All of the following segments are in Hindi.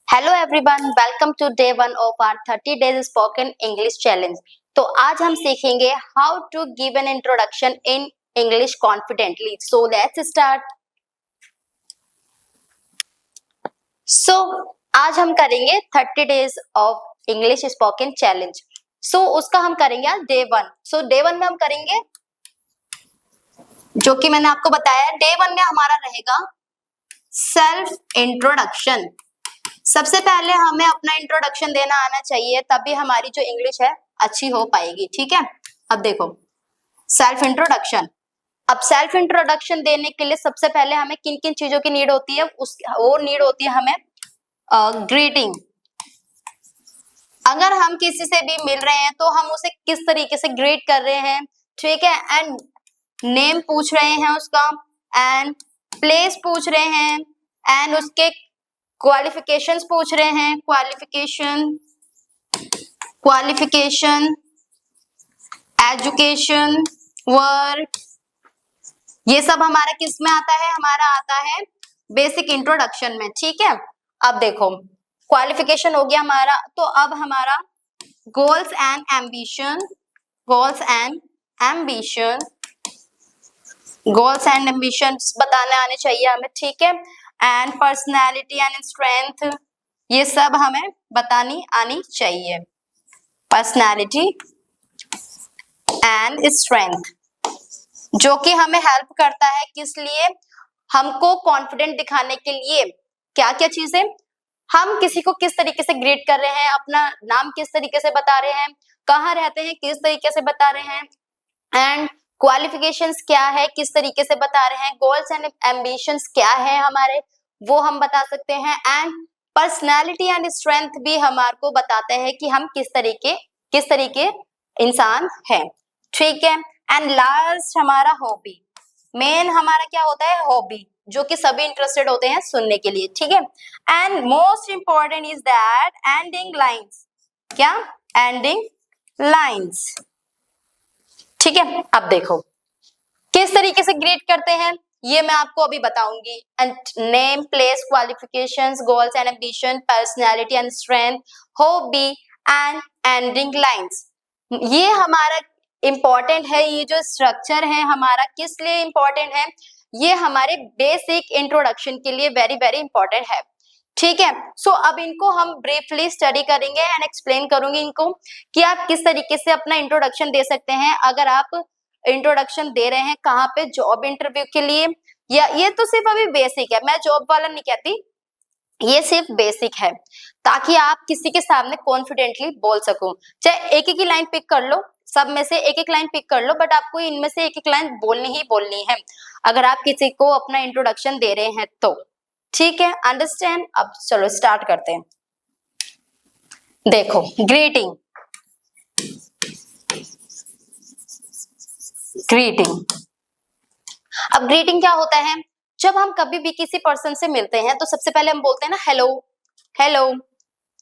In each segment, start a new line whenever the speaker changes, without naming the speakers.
Hello everyone, welcome to day 1 of our 30 days spoken English challenge. तो आज हम सीखेंगे how to give an introduction in English confidently. So let's start. So आज हम करेंगे 30 days of English spoken challenge. So उसका हम करेंगे आज डे 1। सो डे 1 में हम करेंगे जो कि मैंने आपको बताया। डे 1 में हमारा रहेगा सेल्फ इंट्रोडक्शन। सबसे पहले हमें अपना इंट्रोडक्शन देना आना चाहिए, तभी हमारी जो इंग्लिश है अच्छी हो पाएगी। ठीक है, अब देखो सेल्फ इंट्रोडक्शन। अब सेल्फ इंट्रोडक्शन देने के लिए सबसे पहले हमें किन किन चीजों की नीड होती है, वो नीड होती है हमें ग्रीटिंग। अगर हम किसी से भी मिल रहे हैं तो हम उसे किस तरीके से ग्रीट कर रहे हैं, ठीक है। एंड नेम पूछ रहे हैं उसका, एंड प्लेस पूछ रहे हैं, एंड उसके क्वालिफिकेशंस पूछ रहे हैं, क्वालिफिकेशन, एजुकेशन, वर्क, ये सब हमारा किस में आता है, हमारा आता है बेसिक इंट्रोडक्शन में। ठीक है, अब देखो क्वालिफिकेशन हो गया हमारा, तो अब हमारा goals and ambition, goals and ambition बताने आने चाहिए हमें। ठीक है, एंड पर्सनैलिटी एंड स्ट्रेंथ, ये सब हमें बतानी आनी चाहिए। पर्सनैलिटी एंड स्ट्रेंथ जो कि हमें हेल्प करता है किस लिए, हमको कॉन्फिडेंट दिखाने के लिए। क्या क्या चीजें, हम किसी को किस तरीके से ग्रीट कर रहे हैं, अपना नाम किस तरीके से बता रहे हैं, कहाँ रहते हैं किस तरीके से बता रहे हैं, एंड क्वालिफिकेशंस क्या है किस तरीके से बता रहे हैं, गोल्स एंड एम्बिशंस क्या है हमारे, वो हम बता सकते हैं। एंड पर्सनालिटी एंड स्ट्रेंथ भी हमारे को बताते हैं कि हम किस तरीके इंसान है। ठीक है, एंड लास्ट हमारा हॉबी। मेन हमारा क्या होता है, हॉबी, जो कि सभी इंटरेस्टेड होते हैं सुनने के लिए। ठीक है, and most important is that ending lines. क्या, एंडिंग लाइन्स। ठीक है, अब देखो किस तरीके से ग्रेड करते हैं ये मैं आपको अभी बताऊंगी। And name, place, qualifications, goals and ambition, personality and strength, hobby and ending lines, ये हमारा इंपॉर्टेंट है। ये जो स्ट्रक्चर है हमारा किस लिए इंपॉर्टेंट है, ये हमारे बेसिक इंट्रोडक्शन के लिए वेरी वेरी इंपॉर्टेंट है। ठीक है, सो अब इनको हम ब्रीफली स्टडी करेंगे एंड एक्सप्लेन करूंगी इनको कि आप किस तरीके से अपना इंट्रोडक्शन दे सकते हैं। अगर आप इंट्रोडक्शन दे रहे हैं कहाँ पे, जॉब इंटरव्यू के लिए, या ये तो सिर्फ अभी बेसिक है, मैं जॉब वाला नहीं कहती, ये सिर्फ बेसिक है ताकि आप किसी के सामने कॉन्फिडेंटली बोल सको। चाहे एक एक ही लाइन पिक कर लो, सब में से एक एक लाइन पिक कर लो, बट आपको इनमें से एक एक लाइन बोलनी ही बोलनी है अगर आप किसी को अपना इंट्रोडक्शन दे रहे हैं तो। ठीक है, अंडरस्टैंड। अब चलो स्टार्ट करते हैं। देखो ग्रीटिंग, अब ग्रीटिंग क्या होता है, जब हम कभी भी किसी पर्सन से मिलते हैं तो सबसे पहले हम बोलते हैं ना हेलो हेलो।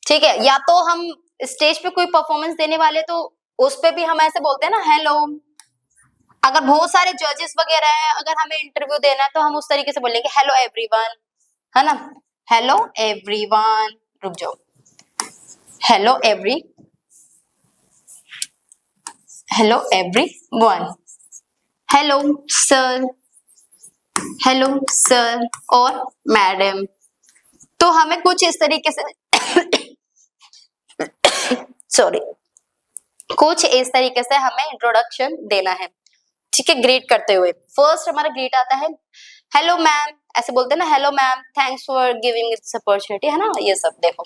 ठीक है, या तो हम स्टेज पे कोई परफॉर्मेंस देने वाले तो उस पे भी हम ऐसे बोलते हैं ना हेलो। अगर बहुत सारे जजेस वगैरह हैं, अगर हमें इंटरव्यू देना है तो हम उस तरीके से बोलेंगे हेलो एवरीवन, है ना, हेलो एवरीवन। रुक जाओ, हेलो एवरीवन, हेलो सर और मैडम। तो हमें कुछ इस तरीके से सॉरी, कुछ इस तरीके से हमें इंट्रोडक्शन देना है। ठीक है, ग्रीट करते हुए फर्स्ट हमारा ग्रीट आता है हेलो मैम, ऐसे बोलते हैं ना, hello ma'am, thanks for giving this opportunity, है ना, ये सब। देखो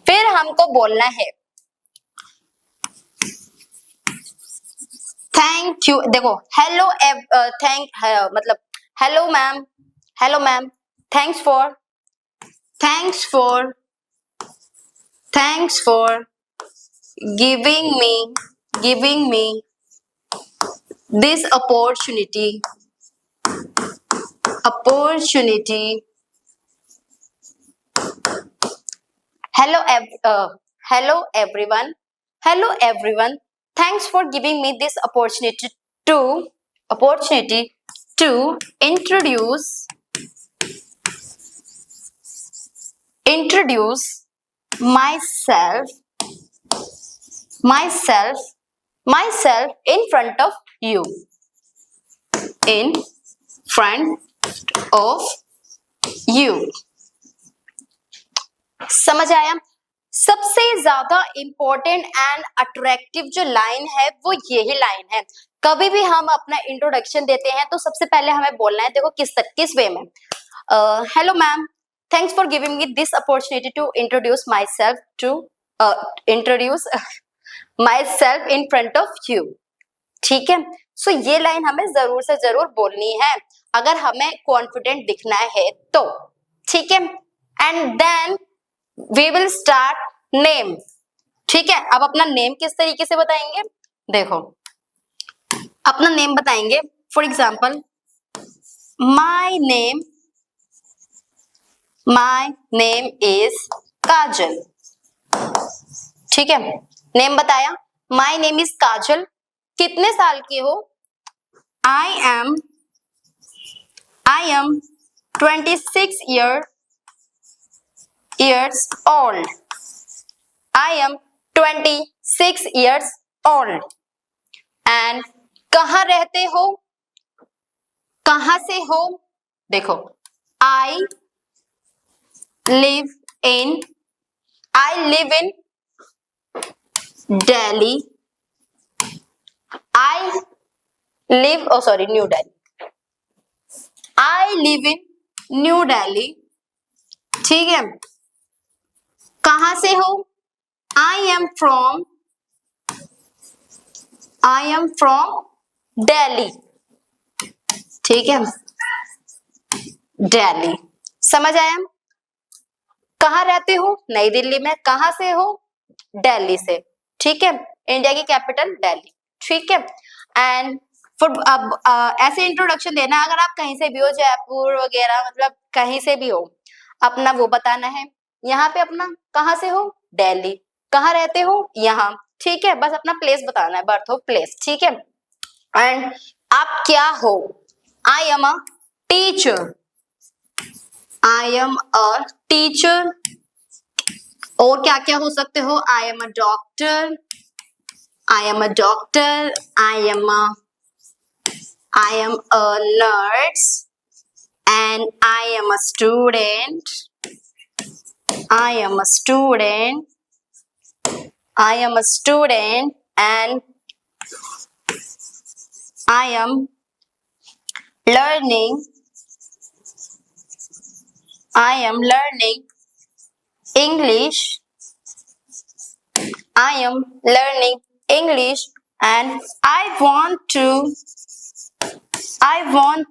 फिर हमको बोलना है थैंक यू। देखो हेलो मतलब hello ma'am, thanks for giving me this opportunity hello everyone, thanks for giving me this opportunity to introduce myself in front of you, in front of you. समझ आया? सबसे ज्यादा इंपॉर्टेंट एंड अट्रैक्टिव जो लाइन है वो यही लाइन है। कभी भी हम अपना इंट्रोडक्शन देते हैं तो सबसे पहले हमें बोलना है, देखो किस वे में। Hello ma'am, thanks for giving me this opportunity to introduce myself in front of you. ठीक है, सो ये लाइन हमें जरूर से जरूर बोलनी है अगर हमें कॉन्फिडेंट दिखना है तो। ठीक है, and then we will start name. ठीक है, अब अपना नेम किस तरीके से बताएंगे, देखो अपना नेम बताएंगे। For example my name is Kajal. ठीक है, नेम बताया, माई नेम इज काजल। कितने साल की हो? I am 26 years old. I am 26 years old. And कहाँ रहते हो? कहाँ से हो? देखो I live in Delhi. New Delhi. I live in New Delhi. ठीक है, कहाँ से हो? I am from Delhi. ठीक है, दिल्ली। समझ आया? कहाँ रहते हो? नई दिल्ली में। कहाँ से हो? दिल्ली से। ठीक है, इंडिया की कैपिटल दिल्ली। ठीक है, एंड अब ऐसे इंट्रोडक्शन देना, अगर आप कहीं से भी हो, जयपुर वगैरह, मतलब कहीं से भी हो, अपना वो बताना है। यहाँ पे अपना कहाँ से हो? दिल्ली। कहाँ रहते हो? यहाँ। ठीक है, बस अपना प्लेस बताना है, बर्थ ऑफ प्लेस। ठीक है, एंड आप क्या हो? आई am a teacher. I am a teacher. और क्या क्या हो सकते हो? आई am a doctor. I am a doctor. I am a nurse. And I am a student. I am a student. I am a student and I am learning. I am learning English. I am learning English and I want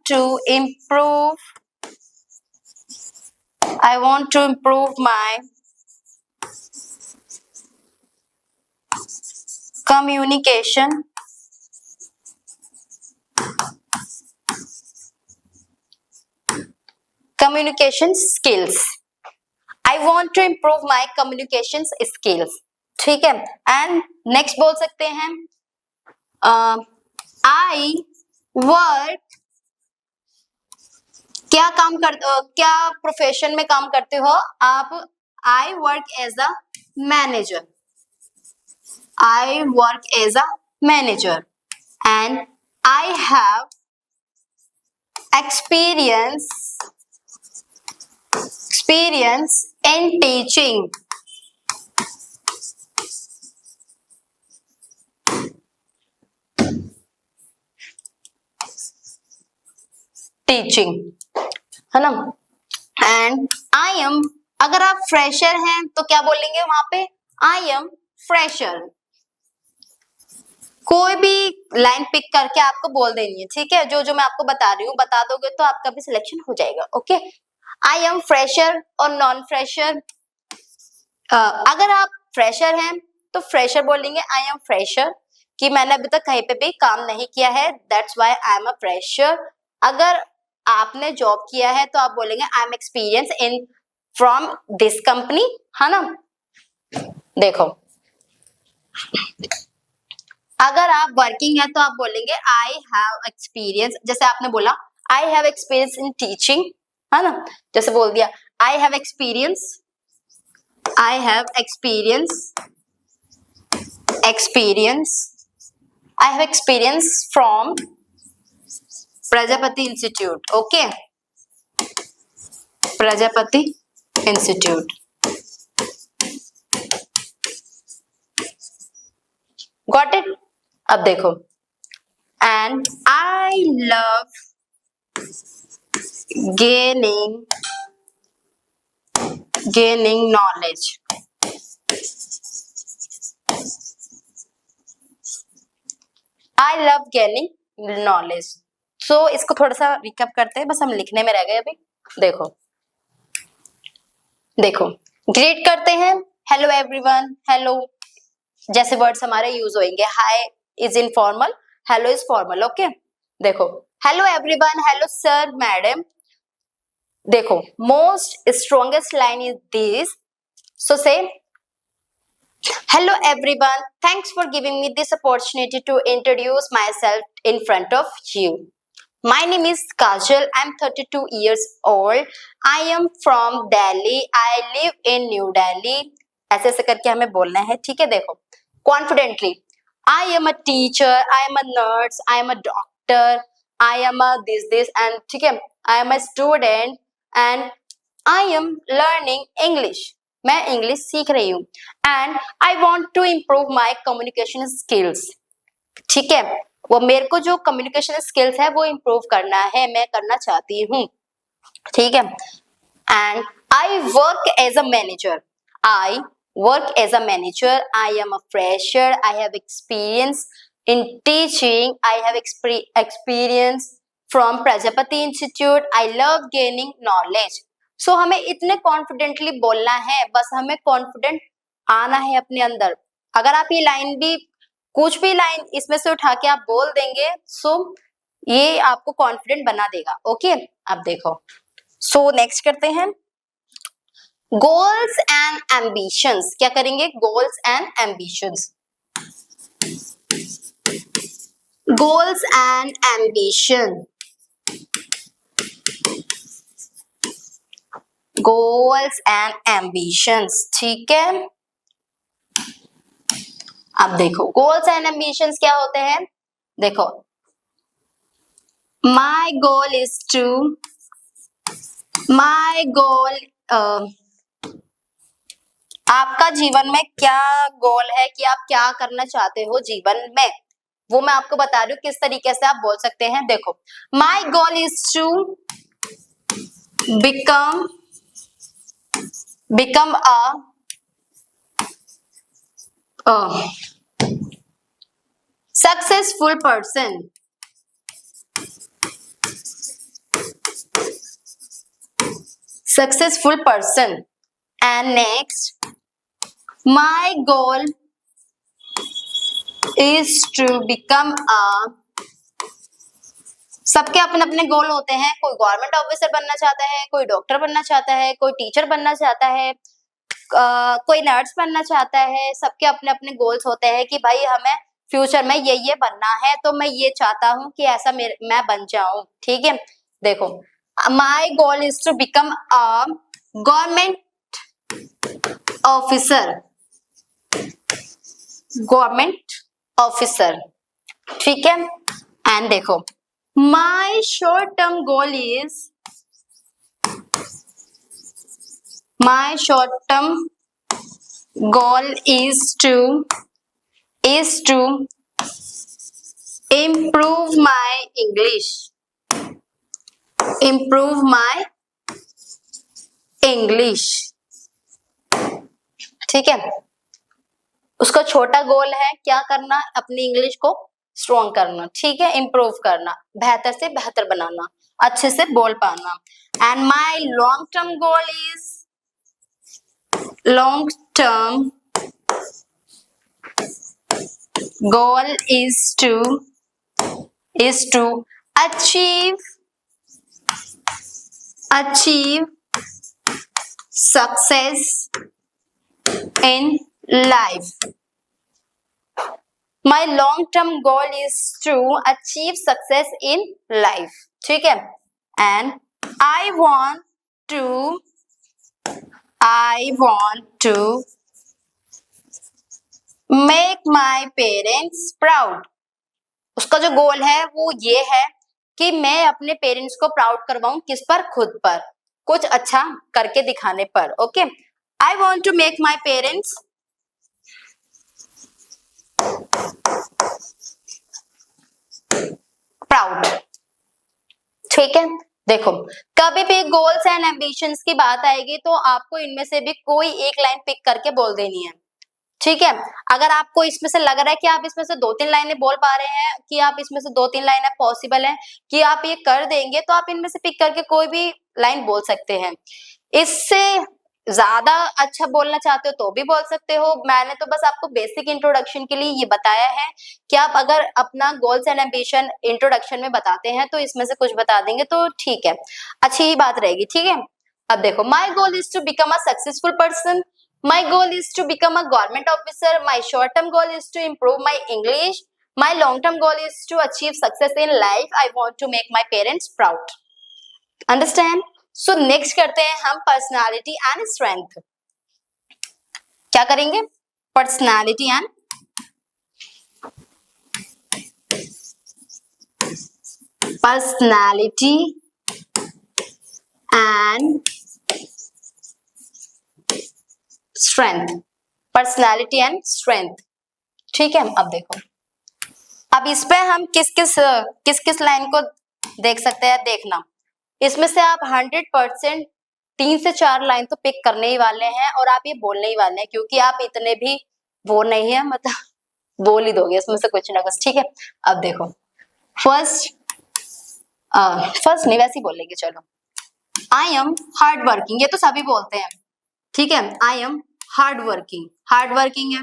to improve. I want to improve my communication skills. I want to improve my communication skills. ठीक है, एंड नेक्स्ट बोल सकते हैं I work. क्या प्रोफेशन में काम करते हो आप? I work as a manager. I work as a manager and I have experience in teaching. है ना? एंड आई एम, अगर आप फ्रेशर हैं तो क्या बोलेंगे वहां पे? I am fresher. कोई भी लाइन पिक करके आपको बोल देनी है। ठीक है, जो मैं आपको बता रही हूँ बता दोगे तो आपका भी सिलेक्शन हो जाएगा। ओके, आई एम फ्रेशर और नॉन फ्रेशर। अगर आप फ्रेशर हैं तो फ्रेशर बोलेंगे आई एम फ्रेशर, कि मैंने अभी तक कहीं पे भी काम नहीं किया है, that's why I am a fresher. अगर आपने जॉब किया है तो आप बोलेंगे I am experience in from this company. है ना? देखो, अगर आप वर्किंग है तो आप बोलेंगे आई हैव एक्सपीरियंस, जैसे आपने बोला आई हैव एक्सपीरियंस इन टीचिंग, है ना? जैसे बोल दिया आई have experience I have experience from Prajapati Institute. Okay, Prajapati Institute. Got it? अब देखो, and I love gaining knowledge. I love gaining knowledge. So इसको थोड़ा सा रिकैप करते हैं, बस हम लिखने में रह गए अभी. देखो ग्रीट करते हैं, हेलो एवरीवन, हेलो जैसे वर्ड्स हमारे यूज होंगे. Hi is informal, hello is formal. Okay, देखो hello everyone, hello sir, madam. देखो most strongest line is this. So say hello everyone, thanks for giving me this opportunity to introduce myself in front of you. My name is Kajal. I'm 32 years old. I am from Delhi. I live in New Delhi. ऐसे ऐसे करके हमें बोलना है. ठीक है, देखो confidently. I am a teacher. I am a nurse. I am a doctor. I am a this and ठीक है, I am a student and I am learning English. मैं इंग्लिश सीख रही हूँ. And I want to improve my communication skills. ठीक है, वो मेरे को जो कम्युनिकेशन स्किल्स है वो इम्प्रूव करना है, मैं करना चाहती हूँ. ठीक है, and I work as a manager. I am a fresher. I have experience in teaching. I have experience from Prajapati institute. I love gaining knowledge. So हमें इतने कॉन्फिडेंटली बोलना है, बस हमें कॉन्फिडेंट आना है अपने अंदर. अगर आप ये लाइन भी, कुछ भी लाइन इसमें से उठा के आप बोल देंगे, सो ये आपको कॉन्फिडेंट बना देगा. ओके, अब देखो, सो नेक्स्ट करते हैं गोल्स एंड एम्बिशंस. क्या करेंगे? Goals and ambitions. Goals and ambition. Goals and ambitions. ठीक है, अब देखो गोल्स एंड एम्बिशंस क्या होते हैं. देखो, माई गोल इज टू, माई गोल, आपका जीवन में क्या गोल है कि आप क्या करना चाहते हो जीवन में, वो मैं आपको बता रही हूँ किस तरीके से आप बोल सकते हैं. देखो, my goal is to become a successful person. And next, my goal is to become a, सबके अपने अपने गोल होते हैं. कोई गवर्नमेंट ऑफिसर बनना चाहता है, कोई डॉक्टर बनना चाहता है, कोई टीचर बनना चाहता है, कोई नर्स बनना चाहता है. सबके अपने अपने गोल्स होते हैं कि भाई हमें फ्यूचर में ये बनना है, तो मैं ये चाहता हूँ कि ऐसा मैं बन जाऊं. ठीक है, देखो, my goal is to become a government officer. ठीक है, एंड देखो, my short term goal is to improve my English. ठीक है, उसका छोटा गोल है क्या करना, अपनी इंग्लिश को स्ट्रॉन्ग करना. ठीक है, इम्प्रूव करना, बेहतर से बेहतर बनाना, अच्छे से बोल पाना. And my long term goal is to achieve success in life. My long-term goal is to achieve success in life. ठीक है, and I want to I want to make my parents proud. उसका जो गोल है वो ये है कि मैं अपने पेरेंट्स को प्राउड करवाऊं, किस पर? खुद पर, कुछ अच्छा करके दिखाने पर. Okay, I want to make my parents proud. ठीक है, देखो कभी भी गोल्स एंड एम्बिशंस की बात आएगी तो आपको इनमें से भी कोई एक लाइन पिक करके बोल देनी है. ठीक है, अगर आपको इसमें से लग रहा है कि आप इसमें से 2-3 लाइनें बोल पा रहे हैं, कि आप इसमें से 2-3 लाइनें पॉसिबल है कि आप ये कर देंगे, तो आप इनमें से पिक करके कोई भी लाइन बोल सकते हैं. इससे ज्यादा अच्छा बोलना चाहते हो तो भी बोल सकते हो. मैंने तो बस आपको बेसिक इंट्रोडक्शन के लिए ये बताया है कि आप अगर अपना गोल्स एंड एम्बिशन इंट्रोडक्शन में बताते हैं तो इसमें से कुछ बता देंगे तो ठीक है, अच्छी ही बात रहेगी. ठीक है, अब देखो, my goal is to become a successful person. My goal is to become a government officer. My short-term goal is to improve my English. My long-term goal is to achieve success in life. I want to make my parents proud. Understand? So next करते हैं हम personality and strength. क्या करेंगे? Personality and strength. Personality and strength. ठीक है, अब देखो, अब इस पे हम किस किस लाइन को देख सकते हैं. देखना, इसमें से आप 100% 3 से 4 लाइन तो पिक करने ही वाले हैं और आप ये बोलने ही वाले हैं, क्योंकि आप इतने भी वो नहीं है, मतलब बोल ही दोगे इसमें से कुछ ना कुछ. ठीक है, अब देखो, फर्स्ट नहीं, वैसे ही बोलेंगे. चलो, आई एम हार्ड वर्किंग. ये तो सभी बोलते हैं. ठीक है, I am hard working. Hard working है.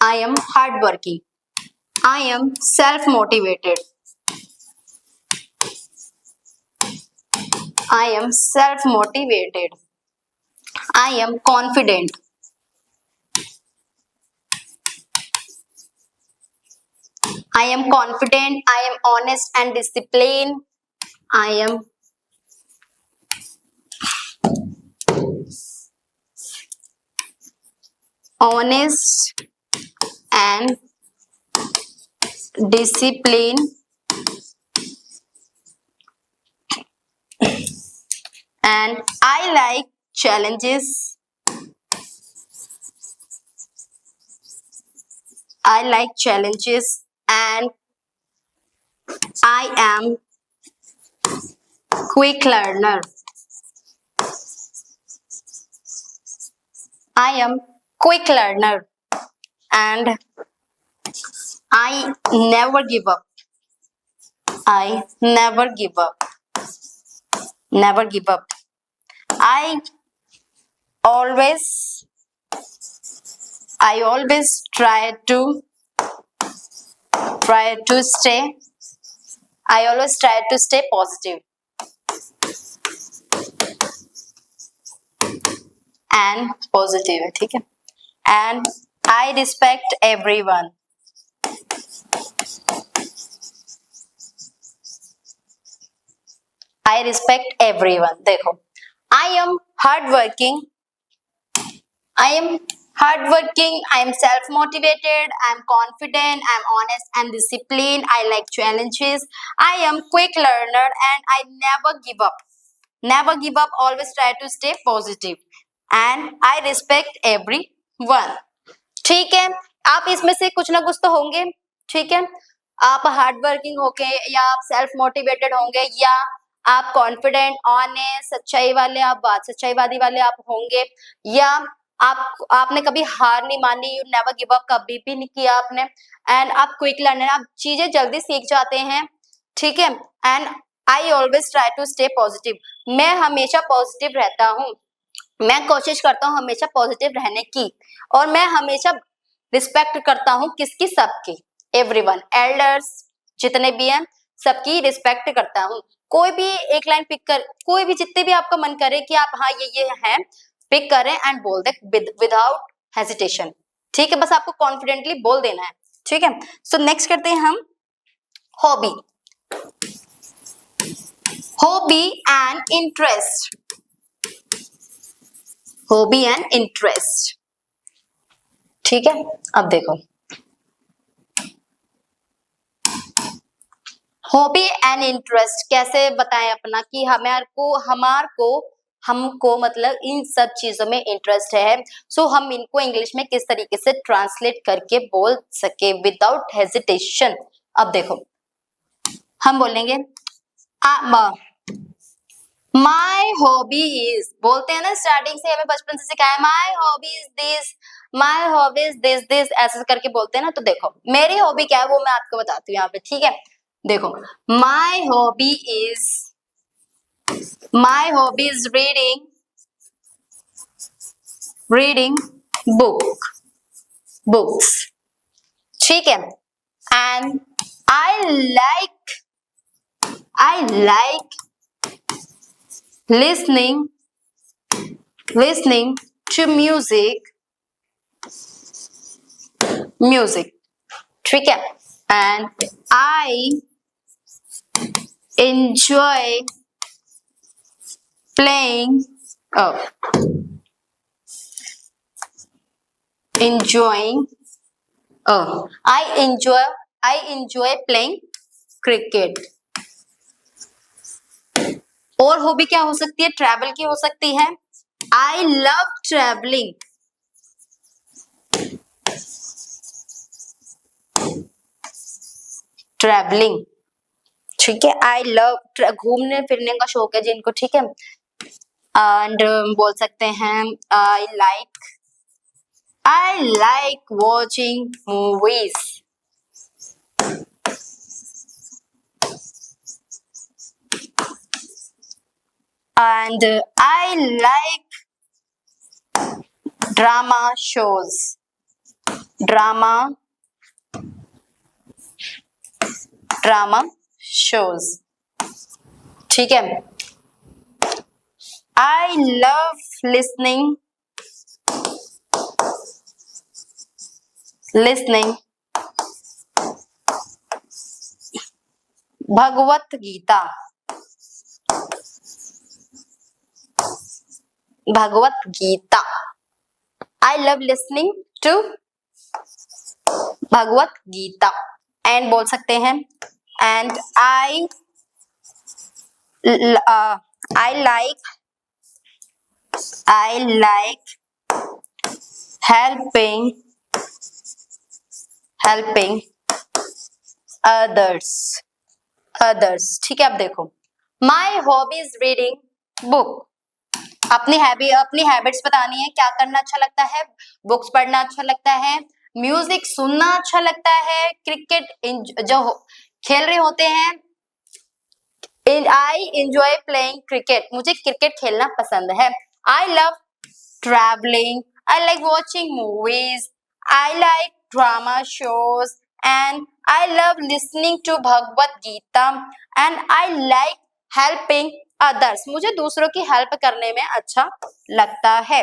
I am hard working. I am self motivated. I am self motivated. I am confident. I am confident. I am honest and disciplined. I am honest and disciplined. And I like challenges. I like challenges. And I am quick learner. I am quick learner. And I never give up. I never give up. Never give up. I always try to stay. I always try to stay positive and positive. ठीक है, and I respect everyone. I respect everyone. देखो, I am hardworking. I am hardworking. I am self-motivated. I am confident. I am honest and disciplined. I like challenges. I am quick learner and I never give up. Never give up. Always try to stay positive. And I respect everyone. ठीक है, आप इसमें से कुछ ना कुछ तो होंगे. ठीक है, आप हार्ड वर्किंग होंगे, या आप सेल्फ मोटिवेटेड होंगे, या आप कॉन्फिडेंट, ऑनेस्ट, सच्चाई वाले, आप सच्चाईवादी वाले आप होंगे, या आपने कभी हार नहीं मानी. You never give up. कभी भी नहीं किया आपने. एंड आप क्विक लर्नर. आप चीजें जल्दी सीख जाते हैं. ठीक है, and I always try to stay positive. मैं हमेशा पॉजिटिव रहता हूँ. मैं कोशिश करता हूँ हमेशा पॉजिटिव रहने की, और मैं हमेशा रिस्पेक्ट करता हूँ किसकी? सबकी. एवरीवन, एल्डर्स जितने भी हैं सबकी रिस्पेक्ट करता हूँ. कोई भी एक लाइन पिक कर, कोई भी जितने भी आपका मन करे कि आप हाँ ये हैं, पिक करें एंड बोल दे विदाउट हेजिटेशन. ठीक है, बस आपको कॉन्फिडेंटली बोल देना है. ठीक है, सो नेक्स्ट करते हैं हम hobby. Hobby and interest. Hobby and interest. ठीक है, अब देखो हॉबी एंड इंटरेस्ट कैसे बताएं अपना कि हमको मतलब इन सब चीजों में इंटरेस्ट है। सो हम इनको इंग्लिश में किस तरीके से ट्रांसलेट करके बोल सके विदाउट हेजिटेशन। अब देखो हम बोलेंगे माई हॉबी इज, बोलते हैं ना स्टार्टिंग से हमें बचपन से सिखाया माई hobby is this, my hobby is this this, ऐसे करके बोलते हैं ना। तो देखो मेरी हॉबी क्या है वो मैं आपको बताती हूँ यहाँ पे। ठीक है, देखो my hobby is reading books. ठीक है, and I like listening to music। ठीक है, and I enjoy playing I enjoy playing cricket। और हॉबी क्या हो सकती है, ट्रैवल की हो सकती है। आई लव ट्रैवलिंग, ठीक है। आई लव घूमने फिरने का शौक है जिनको, ठीक है। एंड बोल सकते हैं आई like watching movies. And I like drama shows। ठीक है। I love listening Bhagavad Gita. I love listening to Bhagavad Gita. And बोल सकते हैं and I like helping others। ठीक है, अब देखो my hobby is reading book. अपनी हैबिट्स बतानी है, क्या करना अच्छा लगता है, बुक्स पढ़ना अच्छा लगता है, म्यूजिक सुनना अच्छा लगता है, क्रिकेट जो खेल रहे होते हैं। आई एंजॉय प्लेइंग क्रिकेट, मुझे क्रिकेट खेलना पसंद है। I love travelling, I like watching movies, I like drama shows, and I love listening to Bhagavad Gita, and I like helping others, मुझे दूसरों की हेल्प करने में अच्छा लगता है।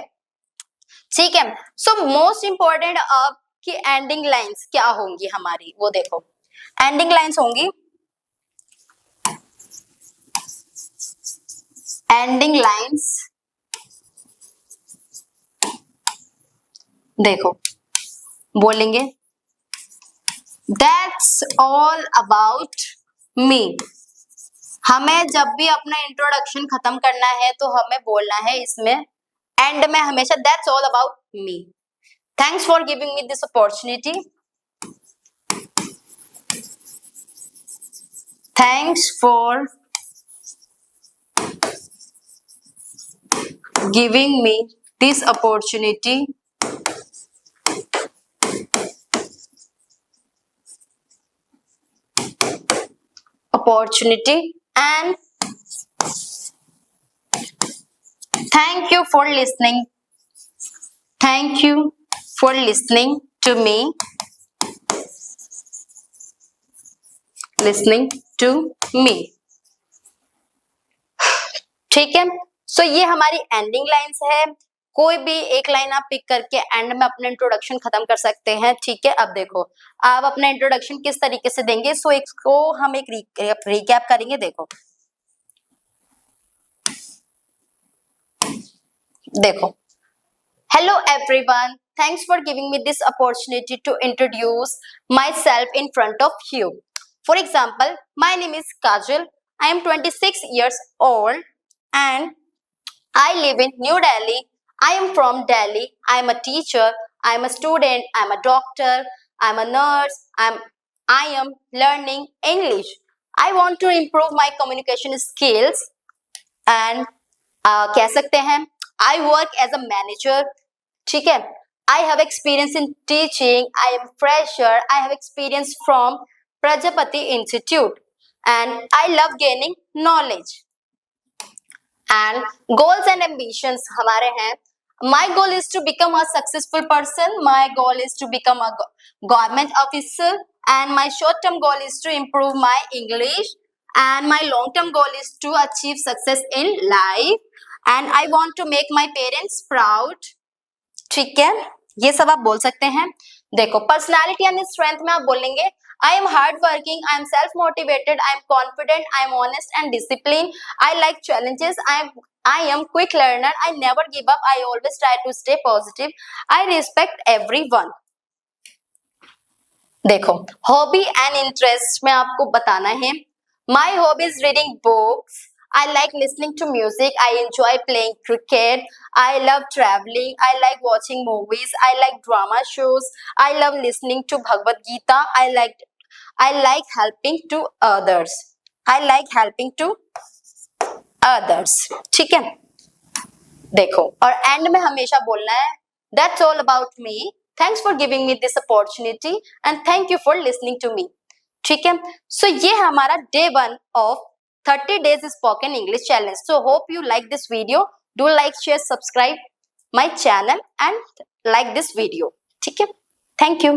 ठीक है, सो मोस्ट इंपॉर्टेंट अब की एंडिंग लाइंस क्या होंगी हमारी, वो देखो एंडिंग लाइंस होंगी। एंडिंग लाइंस देखो बोलेंगे दैट्स ऑल अबाउट मी। हमें जब भी अपना इंट्रोडक्शन खत्म करना है तो हमें बोलना है इसमें एंड में हमेशा that's all about me. Thanks for giving me this opportunity. Thanks for giving me this opportunity. And thank you for listening to me, ठीक है। सो ये हमारी एंडिंग लाइंस है। कोई भी एक लाइन आप पिक करके एंड में अपना इंट्रोडक्शन खत्म कर सकते हैं। ठीक है, अब देखो आप अपना इंट्रोडक्शन किस तरीके से देंगे। सो इसको हम एक रिकैप करेंगे। देखो Hello everyone. Thanks for giving me this opportunity to introduce myself in front of you. For example, my name is Kajal. I am 26 years old and I live in New Delhi. I am from Delhi. I am a teacher. I am a student. I am a doctor. I am a nurse. I am learning English. I want to improve my communication skills and कह सकते हैं I work as a manager. ठीक है, I have experience in teaching. I am fresher. I have experience from Prajapati Institute and I love gaining knowledge. And goals and ambitions हमारे हैं. My goal is to become a successful person. My goal is to become a government officer. And my short-term goal is to improve my English. And my long-term goal is to achieve success in life. And I want to make my parents proud. ठीक है, ये सब आप बोल सकते हैं. देखो, पर्सनालिटी एंड स्ट्रेंथ में आप बोलेंगे I am hardworking, I am self-motivated, I am confident, I am honest and disciplined. I like challenges. I am quick learner. I never give up. I always try to stay positive. I respect everyone. देखो, हॉबी एंड इंटरेस्ट में आपको बताना है. My hobby is reading books. I like listening to music. I enjoy playing cricket. I love traveling. I like watching movies. I like drama shows. I love listening to Bhagavad Gita. I like helping to others. I like helping to others. ठीक है, देखो, और एंड में हमेशा बोलना है That's all about me. Thanks for giving me this opportunity and thank you for listening to me. ठीक है, so ये हमारा day 1 of 30 days spoken English challenge. So hope you like this video. Do like, share, subscribe my channel and like this video. ठीक है, thank you.